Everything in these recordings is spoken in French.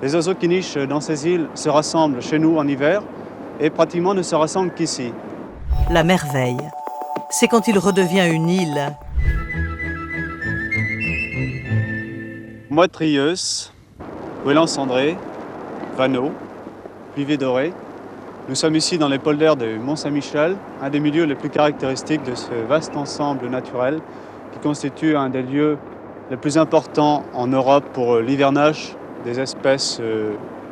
Les oiseaux qui nichent dans ces îles se rassemblent chez nous en hiver et pratiquement ne se rassemblent qu'ici. La merveille, c'est quand il redevient une île. Mois de Trilleuse, Ouélan-Cendré, Vanneau, Pluviers-Dorés. Nous sommes ici dans les polders de Mont-Saint-Michel, un des milieux les plus caractéristiques de ce vaste ensemble naturel qui constitue un des lieux les plus importants en Europe pour l'hivernage des espèces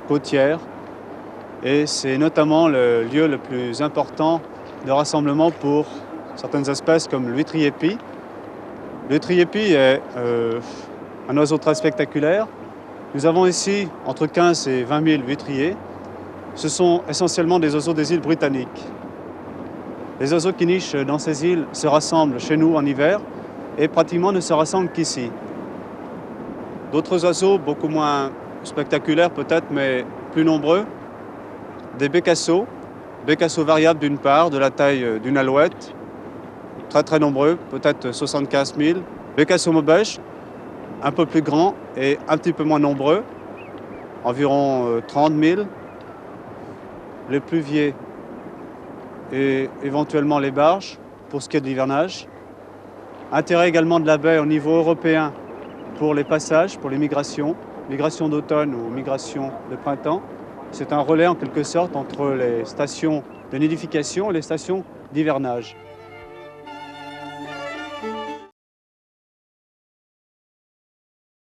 côtières. Et c'est notamment le lieu le plus important de rassemblement pour certaines espèces comme l'huîtrier-pie. L'huîtrier-pie est un oiseau très spectaculaire. Nous avons ici entre 15 et 20 000 huîtriers. Ce sont essentiellement des oiseaux des îles britanniques. Les oiseaux qui nichent dans ces îles se rassemblent chez nous en hiver et pratiquement ne se rassemblent qu'ici. D'autres oiseaux, beaucoup moins spectaculaires peut-être, mais plus nombreux, des bécassos variables d'une part, de la taille d'une alouette, très très nombreux, peut-être 75 000. Bécassos maubèches, un peu plus grands et un petit peu moins nombreux, environ 30 000. Les pluviers et éventuellement les barges pour ce qui est de l'hivernage. Intérêt également de la baie au niveau européen pour les passages, pour les migrations, migration d'automne ou migration de printemps. C'est un relais en quelque sorte entre les stations de nidification et les stations d'hivernage.